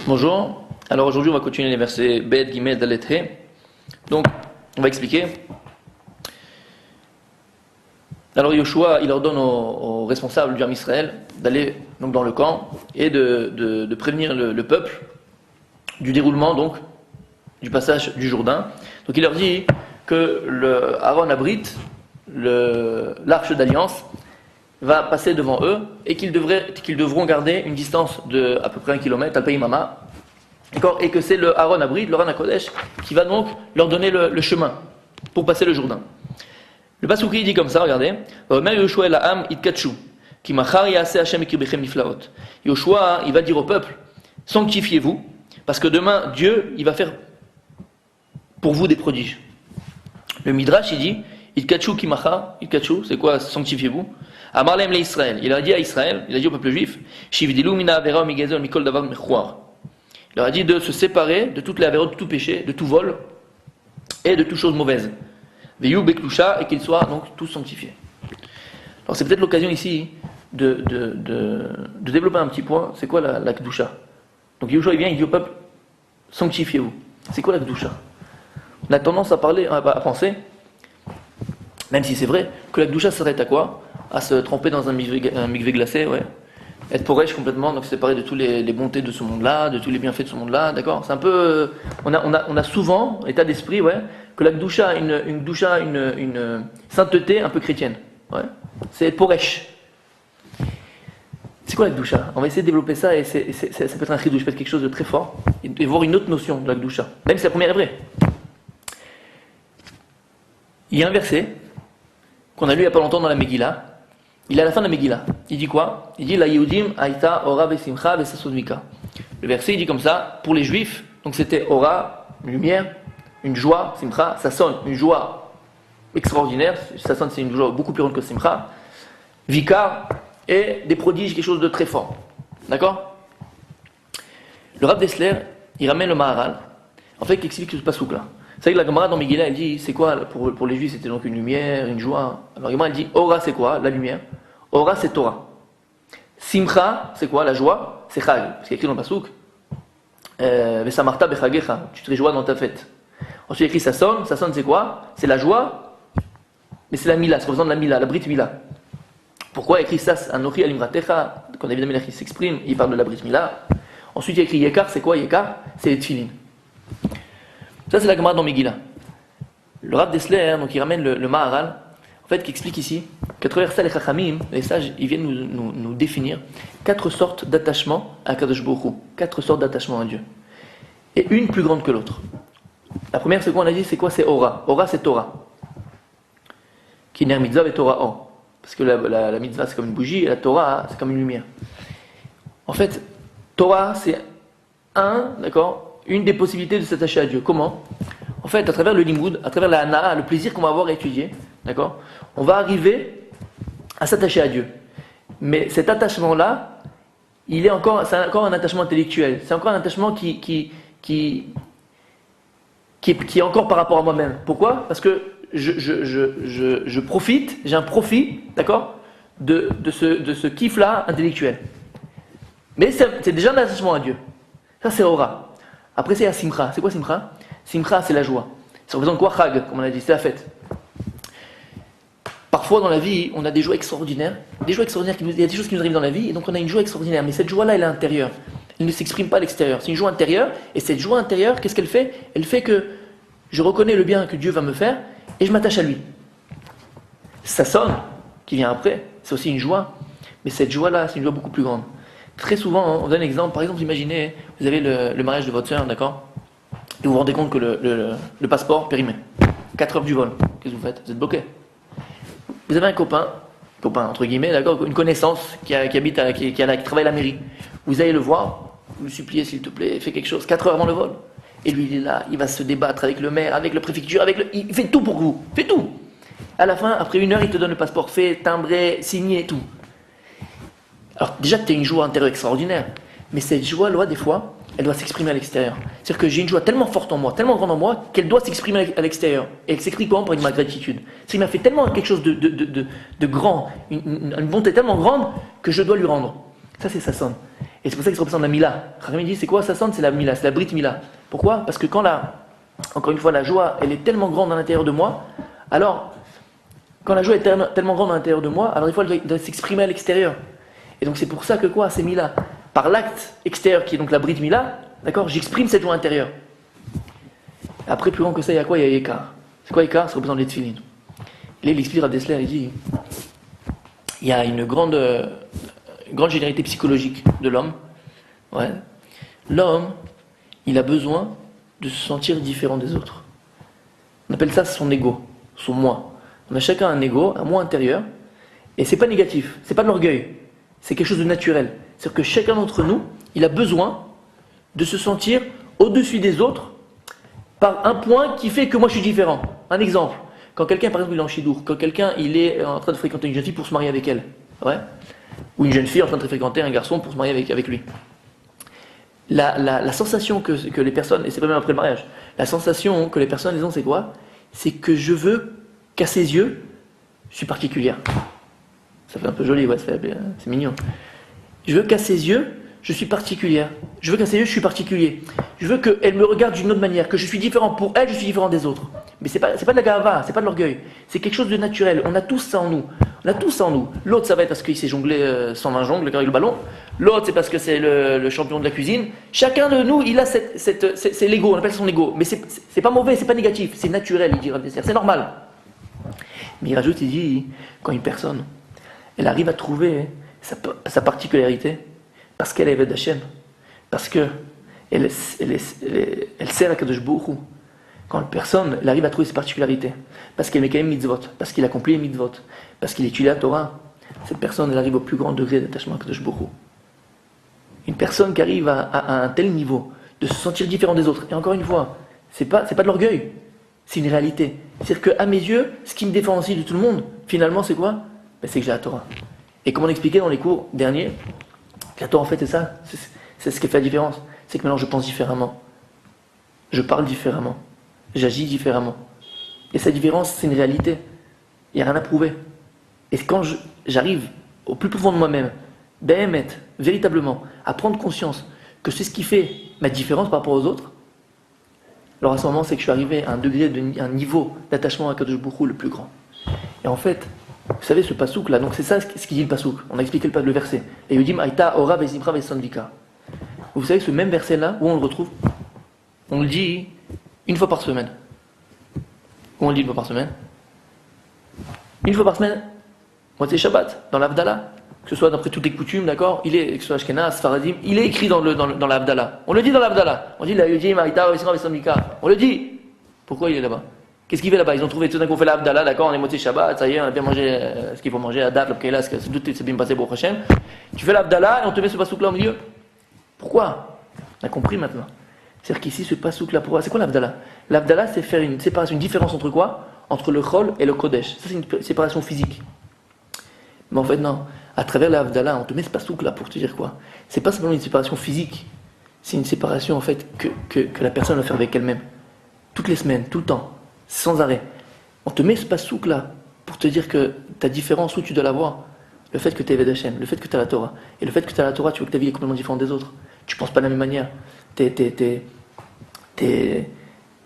Bonjour. Alors aujourd'hui, on va continuer les versets Bet, Gimel, Dalet, He. Donc, on va expliquer. Alors Yoshua, il ordonne aux responsables du Ham Israël d'aller donc dans le camp et de prévenir le peuple du déroulement donc du passage du Jourdain. Donc il leur dit que le Aaron Abrit, l'arche d'alliance, va passer devant eux et qu'ils devront garder une distance de à peu près 1 kilomètre, al Pays Mama, d'accord, et que c'est le Aaron Abrit, le Aaron HaKodesh, qui va donc leur donner le chemin pour passer le Jourdain. Le Pasouki dit comme ça, regardez, Yoshua, il va dire au peuple, sanctifiez-vous, parce que demain, Dieu, il va faire pour vous des prodiges. Le Midrash, il dit, Itkachu kimacha, Itkachu, c'est quoi, sanctifiez-vous? Amarlem le Israël, il a dit à Israël, il a dit au peuple juif, Shivdilu mina avera migazol mikol davar mechouar. Il leur a dit de se séparer de toutes les avérotes, de tout péché, de tout vol et de toute chose mauvaise. Veyu beklusha, et qu'ils soient donc tous sanctifiés. Alors c'est peut-être l'occasion ici de développer un petit point. C'est quoi la kedusha? Donc Yoshua il vient, il dit au peuple, sanctifiez-vous. C'est quoi la kedusha? On a tendance à penser, même si c'est vrai, que la kedusha s'arrête à quoi? À se tremper dans un mikvé glacé, ouais. Être porèche complètement, donc se séparer de toutes les bontés de ce monde-là, de tous les bienfaits de ce monde-là, d'accord? C'est un peu, on a souvent état d'esprit, ouais, que la kedusha a une sainteté un peu chrétienne, ouais. C'est être porèche. C'est quoi la kedusha? On va essayer de développer ça et ça peut être un chidouche, peut être quelque chose de très fort et voir une autre notion de la kedusha, même si la première est vraie. Il y a un verset qu'on a lu il n'y a pas longtemps dans la Megillah. Il est à la fin de la Megillah. Il dit quoi? Il dit la Yehudim Aïta Ora Vesimcha Vesasodmika. Le verset il dit comme ça, pour les Juifs, donc c'était Ora, une lumière, une joie, Simcha, ça sonne, une joie extraordinaire, ça sonne c'est une joie beaucoup plus grande que Simcha, Vika, et des prodiges, quelque chose de très fort. D'accord? Le Rav Dessler, il ramène le Maharal, en fait, qui explique ce pasouk là. C'est vrai que la Gemara dans Megillah, elle dit, c'est quoi, pour les Juifs, c'était donc une lumière, une joie. Alors la Gemara, elle dit, Ora, c'est quoi, la lumière? Ora, c'est Torah. Simcha, c'est quoi, la joie? C'est Chag. Parce qu'il y a écrit dans le Passouk, Vesamarta bechagecha, tu te réjouis dans ta fête. Ensuite, il y a écrit, ça sonne, c'est quoi? C'est la joie, mais c'est la Mila, c'est représentant de la Mila, la Brit Mila. Pourquoi il y a écrit ça, Anochi alimratecha, quand David Amelech s'exprime, il parle de la Brit Mila. Ensuite, il y a écrit Yekar, c'est quoi, Yekar? C'est les Tfilin. Ça, c'est la Gemara dans Megillah. Le Rav Dessler, donc il ramène le Maharal, en fait, qui explique ici qu'à travers ça, les Chachamim, les sages, ils viennent nous définir 4 sortes d'attachement à Kadosh Baruch Hu, 4 sortes d'attachement à Dieu. Et une plus grande que l'autre. La première, c'est quoi on a dit? C'est quoi? C'est Ora. Ora, c'est Torah. Kiner mitzvah et Torah or. Parce que la mitzvah, c'est comme une bougie, et la Torah, c'est comme une lumière. En fait, Torah, c'est d'accord, une des possibilités de s'attacher à Dieu. Comment? En fait, à travers le limoud, à travers la hana, le plaisir qu'on va avoir à étudier, d'accord, on va arriver à s'attacher à Dieu. Mais cet attachement-là, c'est encore un attachement intellectuel. C'est encore un attachement qui est encore par rapport à moi-même. Pourquoi? Parce que je profite, j'ai un profit, d'accord, de ce kiff-là intellectuel. Mais c'est déjà un attachement à Dieu. Ça, c'est Ora. Après, c'est la Simcha. C'est quoi Simcha? Simcha, c'est la joie. Ça représente quoi Chag, comme on a dit? C'est la fête. Parfois, dans la vie, on a des joies extraordinaires. Des joies extraordinaires, il y a des choses qui nous arrivent dans la vie, et donc on a une joie extraordinaire. Mais cette joie-là, elle est intérieure. Elle ne s'exprime pas à l'extérieur. C'est une joie intérieure, et cette joie intérieure, qu'est-ce qu'elle fait? Elle fait que je reconnais le bien que Dieu va me faire, et je m'attache à lui. Ça sonne, qui vient après, c'est aussi une joie. Mais cette joie-là, c'est une joie beaucoup plus grande. Très souvent, on donne un exemple. Par exemple, imaginez, vous avez le mariage de votre sœur, d'accord? Et vous vous rendez compte que le passeport périmé. 4 heures du vol. Qu'est-ce que vous faites? Vous êtes bloqué. Vous avez un copain entre guillemets, d'accord? Une connaissance qui travaille à la mairie. Vous allez le voir, vous le suppliez s'il te plaît, fais quelque chose. 4 heures avant le vol. Et lui, il est là, il va se débattre avec le maire, avec la préfecture, il fait tout pour vous. Fait tout. À la fin, après 1 heure, il te donne le passeport fait, timbré, signé, tout. Alors déjà, tu as une joie intérieure extraordinaire, mais cette joie-là, des fois, elle doit s'exprimer à l'extérieur. C'est-à-dire que j'ai une joie tellement forte en moi, tellement grande en moi, qu'elle doit s'exprimer à l'extérieur. Et elle s'exprime comment? Par ma gratitude. C'est qu'il m'a fait tellement quelque chose de grand, une bonté tellement grande, que je dois lui rendre. Ça, c'est Sasson. Et c'est pour ça qu'il se représente la Mila. Chachamim dit, c'est quoi Sasson? C'est la Mila, c'est la Brit Mila. Pourquoi? Parce que quand encore une fois, la joie, elle est tellement grande à l'intérieur de moi, alors, quand la joie est tellement grande à l'intérieur de moi, alors il faut elle doit s'exprimer à l'extérieur. Et donc c'est pour ça que quoi? C'est Mila. Par l'acte extérieur qui est donc la Brit Mila, d'accord, j'exprime cette joie intérieure. Après, plus grand que ça, il y a quoi? Il y a Ekar. C'est quoi Ekar? Ça représente les Tfilin. Là, il explique à Dessler, il dit, il y a une grande généralité psychologique de l'homme. Ouais. L'homme, il a besoin de se sentir différent des autres. On appelle ça son ego, son moi. On a chacun un ego, un moi intérieur, et c'est pas négatif, c'est pas de l'orgueil, c'est quelque chose de naturel. C'est-à-dire que chacun d'entre nous, il a besoin de se sentir au-dessus des autres par un point qui fait que moi je suis différent. Un exemple, quand quelqu'un par exemple il est en chidour, quand quelqu'un il est en train de fréquenter une jeune fille pour se marier avec elle, ouais, ou une jeune fille en train de fréquenter un garçon pour se marier avec lui. La sensation que les personnes, et c'est pas même après le mariage, la sensation que les personnes ont, c'est quoi? C'est que je veux qu'à ses yeux, je suis particulière. Ça fait un peu joli, ouais, c'est mignon. Je veux qu'à ses yeux, je suis particulière. Je veux qu'à ses yeux, je suis particulier. Je veux qu'elle me regarde d'une autre manière, que je suis différent pour elle, je suis différent des autres. Mais c'est pas de la gava, c'est pas de l'orgueil. C'est quelque chose de naturel. On a tous ça en nous. On a tous ça en nous. L'autre, ça va être parce qu'il s'est jonglé 120 jongles avec le ballon. L'autre, c'est parce que c'est le champion de la cuisine. Chacun de nous, il a c'est l'ego, on appelle ça son ego. Mais c'est pas mauvais, c'est pas négatif, c'est naturel, il dira, c'est normal. Mais il rajoute, il dit, quand une personne, elle arrive à trouver sa particularité, parce qu'elle est Eved Hashem, parce que elle sert à Kadosh Baruch Hu. Quand une personne elle arrive à trouver ses particularités, parce qu'elle met quand même mitzvot, parce qu'il accomplit les mitzvot, parce qu'il étudie la Torah, cette personne elle arrive au plus grand degré d'attachement à Kadosh Baruch Hu. Une personne qui arrive à un tel niveau de se sentir différent des autres, et encore une fois, c'est pas de l'orgueil, c'est une réalité. C'est-à-dire qu'à mes yeux, ce qui me différencie de tout le monde, finalement, c'est quoi? C'est que j'ai la Torah. Et comme on expliquait dans les cours derniers, la Torah en fait c'est ça, c'est ce qui fait la différence. C'est que maintenant je pense différemment, je parle différemment, j'agis différemment. Et cette différence, c'est une réalité. Il n'y a rien à prouver. Et quand j'arrive au plus profond de moi-même, véritablement, à prendre conscience que c'est ce qui fait ma différence par rapport aux autres, alors à ce moment, c'est que je suis arrivé à un niveau d'attachement à Kadosh Baruch Hu le plus grand. Et en fait, vous savez, ce pasouk là, donc c'est ça ce qui dit le pasouk. On a expliqué le verset. Et Yudim Aïta Ora Vezimra Vesandvika. Vous savez, ce même verset là, où on le retrouve? On le dit une fois par semaine. Où on le dit une fois par semaine? Une fois par semaine, moitié Shabbat, dans l'Avdallah. Que ce soit d'après toutes les coutumes, d'accord? Que ce soit Ashkenaz, Sfaradim, il est écrit dans l'Avdallah. On le dit dans l'Avdallah. On dit la Yudim Aïta Ora Vezimra Vesandvika. On le dit. Pourquoi il est là-bas? Qu'est-ce qu'il fait là-bas? Ils ont trouvé tout d'un coup, on fait l'Abdallah, d'accord, on est moitié Shabbat, ça y est, on a bien mangé ce qu'il faut manger, la date, le Kéla, tout c'est bien passé pour Hachem. Tu fais l'Abdallah et on te met ce pasouk-là au milieu. Pourquoi? On a compris maintenant. C'est-à-dire qu'ici, ce pasouk-là, pourquoi? C'est quoi l'Abdallah? L'Abdallah, c'est faire une séparation, une différence entre quoi? Entre le Chol et le Kodesh. Ça, c'est une séparation physique. Mais en fait, non. À travers l'Abdallah, on te met ce pasouk-là pour te dire quoi? C'est pas simplement une séparation physique. C'est une séparation, en fait, que la personne va faire avec elle-même. Toutes les semaines, tout le temps. Sans arrêt. On te met ce pasouk là pour te dire que ta différence, où tu dois l'avoir, le fait que tu es Eved Hashem, le fait que tu as la Torah, et le fait que tu as la Torah, tu vois que ta vie est complètement différente des autres. Tu penses pas de la même manière.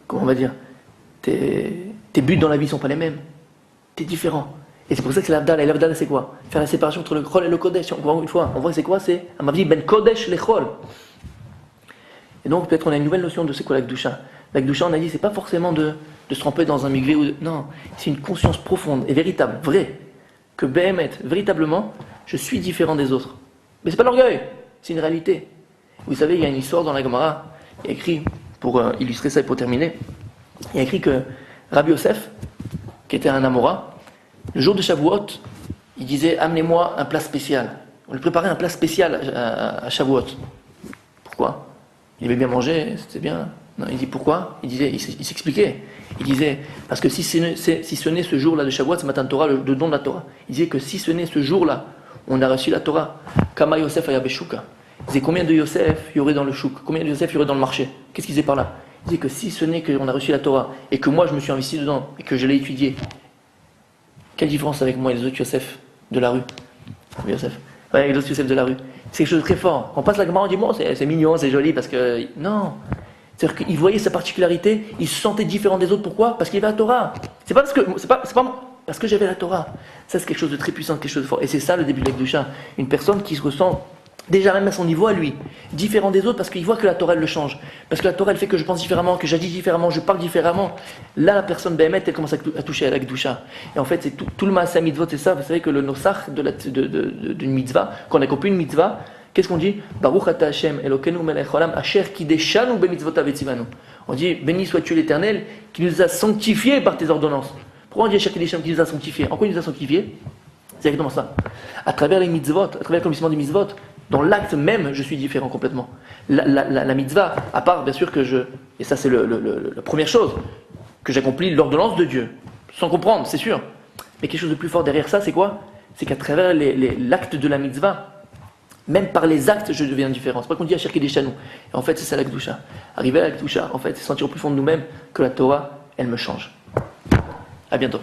Comment on va dire, tes buts dans la vie sont pas les mêmes. Tu es différent. Et c'est pour ça que c'est l'Abdallah. Et l'Abdallah, c'est quoi? Faire la séparation entre le Chol et le Kodesh. Encore une fois, on voit c'est quoi? C'est, à ma vie, Ben Kodesh le Chol. Et donc, peut-être on a une nouvelle notion de c'est quoi la Gdusha. La Gdusha, on a dit, c'est pas forcément de se tremper dans un migré ou non, c'est une conscience profonde et véritable, vraie, que Behemet, véritablement, je suis différent des autres. Mais c'est pas l'orgueil, c'est une réalité. Vous savez, il y a une histoire dans la Gemara, il y a écrit, pour illustrer ça et pour terminer, il y a écrit que Rabbi Yosef, qui était un Amora, le jour de Shavuot, il disait, amenez-moi un plat spécial. On lui préparait un plat spécial à Shavuot. Pourquoi? Il aimait bien manger, c'était bien. Non, il dit pourquoi? Il s'expliquait. Il disait, parce que si ce n'est ce jour-là de Shavuot, c'est Matan Torah, le don de la Torah. Il disait que si ce n'est ce jour-là, on a reçu la Torah. Kama Yosef Ayabeshuka. Il disait combien de Yosef il y aurait dans le chouk? Combien de Yosef il y aurait dans le marché? Qu'est-ce qu'il disait par là? Il disait que si ce n'est qu'on a reçu la Torah, et que moi je me suis investi dedans, et que je l'ai étudiée, quelle différence avec moi et les autres Yosef de la rue? Yosef. Ouais, avec les autres Yosef de la rue. C'est quelque chose de très fort. Quand on passe la Gemara, on dit bon, c'est mignon, c'est joli, parce que. Non. C'est-à-dire qu'il voyait sa particularité, il se sentait différent des autres. Pourquoi? Parce qu'il y avait la Torah. C'est pas parce que j'avais la Torah. Ça, c'est quelque chose de très puissant, quelque chose de fort. Et c'est ça le début de la Kedusha. Une personne qui se ressent déjà même à son niveau à lui, différent des autres, parce qu'il voit que la Torah elle le change. Parce que la Torah elle fait que je pense différemment, que j'agis différemment, je parle différemment. Là, la personne Béhémet, elle commence à toucher à la Kedusha. Et en fait, c'est tout le Maaseh mitzvot, c'est ça. Vous savez que le nosach d'une mitzvah, quand on accomplit une mitzvah, qu'est-ce qu'on dit? Baruch ata Hashem Elokeinu melech haolam asher kideshanu bemitzvotav etzivanu. On dit béni sois-tu l'Éternel qui nous a sanctifiés par tes ordonnances. Pourquoi on dit asher kideshanu qui nous a sanctifiés? En quoi il nous a sanctifiés? C'est exactement ça. À travers les mitzvot, à travers l'accomplissement des mitzvot, dans l'acte même, je suis différent complètement. La mitzvah, à part bien sûr que et ça c'est la première chose, que j'accomplis l'ordonnance de Dieu, sans comprendre, c'est sûr. Mais quelque chose de plus fort derrière ça, c'est quoi? C'est qu'à travers l'acte de la mitzvah, même par les actes, je deviens différent. C'est pas qu'on dit à chercher des chanou. Et en fait, c'est ça la Kedusha. Arriver à la Kedusha, en fait, c'est sentir au plus fond de nous-mêmes que la Torah, elle me change. À bientôt.